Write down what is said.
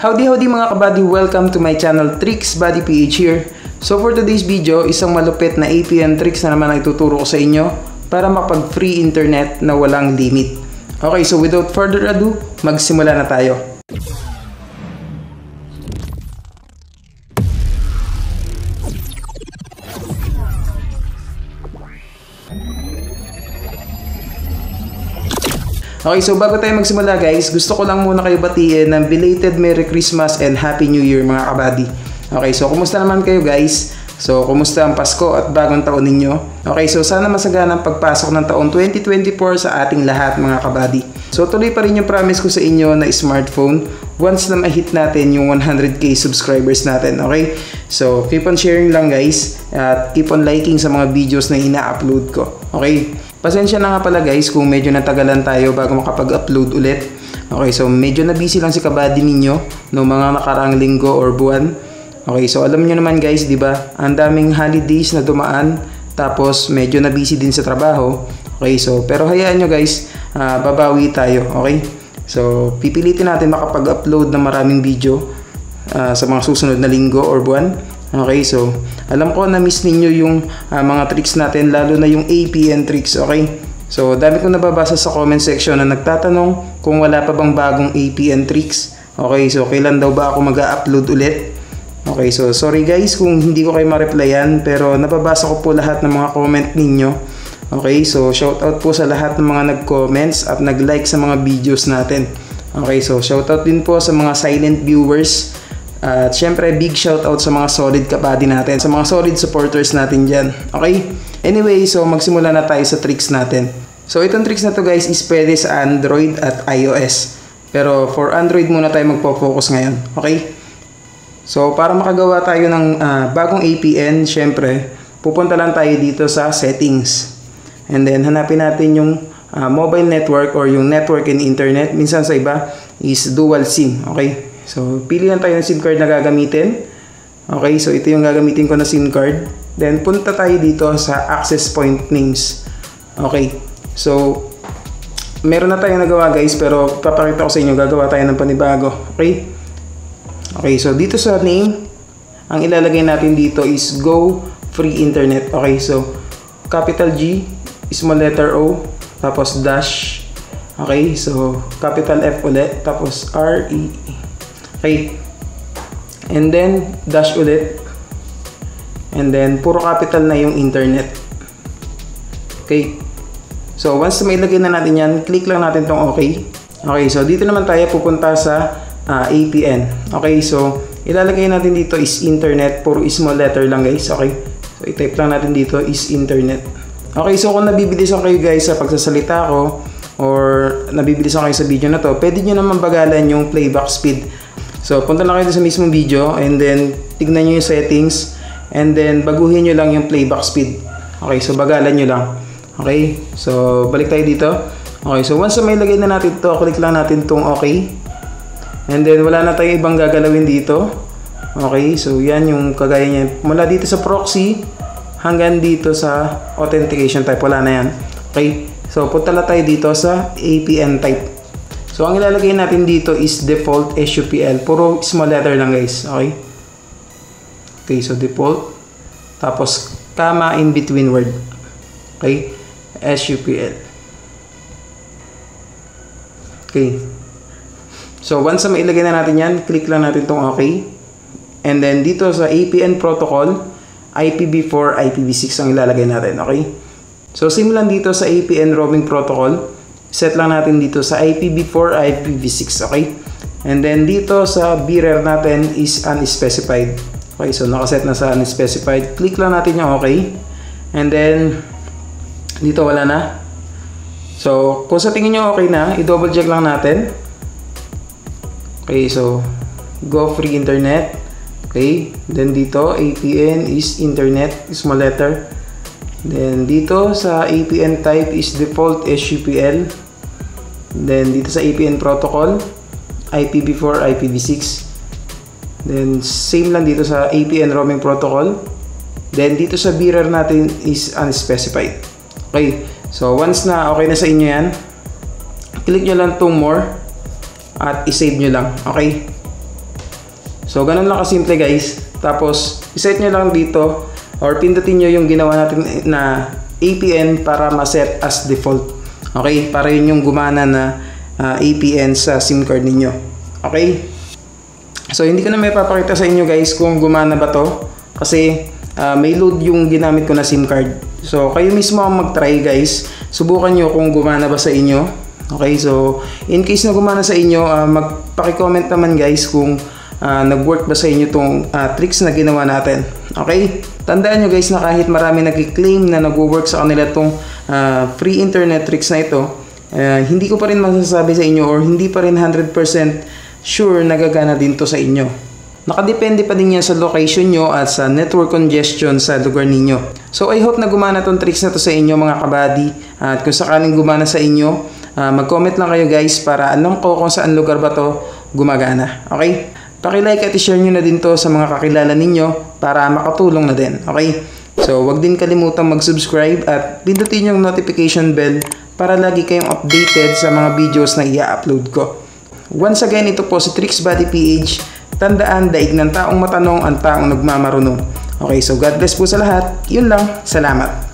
Howdy mga kabady, welcome to my channel Tricks Buddy PH here. So for today's video, isang malupit na APN tricks na naman ay tuturo ko sa inyo para makapag-free internet na walang limit. Okay, so without further ado, magsimula na tayo. Okay, so bago tayo magsimula guys, gusto ko lang muna kayo batiin ng belated Merry Christmas and Happy New Year mga kabady. Okay, so kumusta naman kayo guys? So kumusta ang Pasko at bagong taon ninyo? Okay, so sana masagana ang pagpasok ng taon 2024 sa ating lahat mga kabady. So tuloy pa rin yung promise ko sa inyo na smartphone once na ma-hit natin yung 100k subscribers natin, okay? So keep on sharing lang guys at keep on liking sa mga videos na ina-upload ko, okay? Pasensya na nga pala guys kung medyo natagalan tayo bago makapag-upload ulit. Okay, so medyo na busy lang si kabady ninyo no mga nakaraang linggo or buwan. Okay, so alam niyo naman guys, 'di ba? Ang daming holidays na dumaan tapos medyo na busy din sa trabaho. Okay, so pero hayaan nyo guys, babawi tayo, okay? So pipilitin natin makapag-upload ng maraming video sa mga susunod na linggo or buwan. Okay, so alam ko na miss ninyo yung mga tricks natin, lalo na yung APN tricks, okay? So dami kong nababasa sa comment section na nagtatanong kung wala pa bang bagong APN tricks. Okay, so kailan daw ba ako mag-upload ulit? Okay, so sorry guys kung hindi ko kayo ma-replyan, pero nababasa ko po lahat ng mga comment ninyo. Okay, so shoutout po sa lahat ng mga nag-comments at nag-like sa mga videos natin. Okay, so shoutout din po sa mga silent viewers. At syempre big shoutout sa mga solid kabady natin, sa mga solid supporters natin dyan. Okay? Anyway, so magsimula na tayo sa tricks natin. So itong tricks na to guys is pwede sa Android at iOS. Pero for Android muna tayo magpo-focus ngayon. Okay? So para makagawa tayo ng bagong APN, syempre pupunta lang tayo dito sa settings. And then hanapin natin yung mobile network or yung network and internet. Minsan sa iba is dual SIM. Okay? So, pili lang tayo ng SIM card na gagamitin. Okay, so ito yung gagamitin ko na SIM card. Then, punta tayo dito sa access point names. Okay, so meron na tayong nagawa guys, pero papakita ko sa inyo, gagawa tayo ng panibago. Okay, okay, so dito sa name, ang ilalagay natin dito is Go Free Internet. Okay, so capital G, small letter O, tapos dash. Okay, so capital F ulit, tapos R-E. Okay, and then dash ulit, and then puro capital na yung internet. Okay, so once may lagay na natin yan, click lang natin tong okay. Okay, so dito naman tayo pupunta sa APN. Okay, so ilalagay natin dito is internet, puro small letter lang guys. Okay, so i-type lang natin dito is internet. Okay, so kung nabibilisan kayo guys sa pagsasalita ko or nabibilisan kayo sa video na to, pwede nyo naman bagalan yung playback speed. So, punta lang kayo sa mismong video and then tignan nyo yung settings and then baguhin nyo lang yung playback speed. Okay, so bagalan nyo lang. Okay, so balik tayo dito. Okay, so once may lagay na natin to, click lang natin tong okay. And then wala na tayong ibang gagalawin dito. Okay, so yan yung kagaya niya. Mula dito sa proxy hanggang dito sa authentication type, wala na yan. Okay, so punta lang tayo dito sa APN type. So, ang ilalagay natin dito is default SUPL. Puro small letter lang guys. Okay? Okay, so default. Tapos, comma in between word. Okay? SUPL. Okay. So, once na mailagay na natin yan, click lang natin tong okay. And then, dito sa APN protocol, IPv4, IPv6 ang ilalagay natin. Okay? So, same lang dito sa APN roaming protocol. Set lang natin dito sa IPv4, IPv6, okay? And then dito sa bearer natin is unspecified. Okay, so nakaset na sa unspecified. Click lang natin yung okay. And then dito wala na. So kung sa tingin nyo okay na, i-double check lang natin. Okay, so Go Free Internet. Okay, then dito APN is internet, small letter. Then dito sa APN type is default SUPL. Then dito sa APN protocol IPv4, IPv6. Then same lang dito sa APN roaming protocol. Then dito sa bearer natin is unspecified. Okay, so once na okay na sa inyo yan, click nyo lang tong more at i-save nyo lang. Okay, So ganun lang kasimple guys. Tapos iset nyo lang dito or pindutin nyo yung ginawa natin na APN para ma-set as default. Okay, para yun yung gumana na APN sa SIM card ninyo. Okay, so hindi ko na may papakita sa inyo guys kung gumana ba to kasi may load yung ginamit ko na SIM card. So kayo mismo ang mag-try guys, subukan nyo kung gumana ba sa inyo. Okay, so in case na gumana sa inyo, magpaki-comment naman guys kung nag-work ba sa inyo tong tricks na ginawa natin. Okay, tandaan nyo guys na kahit marami nag-claim na nag-work sa kanila tong free internet tricks na ito, hindi ko pa rin masasabi sa inyo or hindi pa rin 100% sure nagagana din to sa inyo. Nakadepende pa din yan sa location nyo at sa network congestion sa lugar ninyo. So I hope na gumana tong tricks na to sa inyo mga kabady. At kung sakaling gumana sa inyo, mag-comment lang kayo guys para alam ko kung saan lugar ba to gumagana. Okay? Paki-like at i-share nyo na din to sa mga kakilala ninyo para makatulong na din. Okay? So wag din kalimutang mag-subscribe at pindutin yung notification bell para lagi kayong updated sa mga videos na i-upload ko. Once again, ito po si Tricks Buddy PH. Tandaan, daig ng taong matanong ang taong nagmamarunong. Okay, so God bless po sa lahat. Yun lang. Salamat.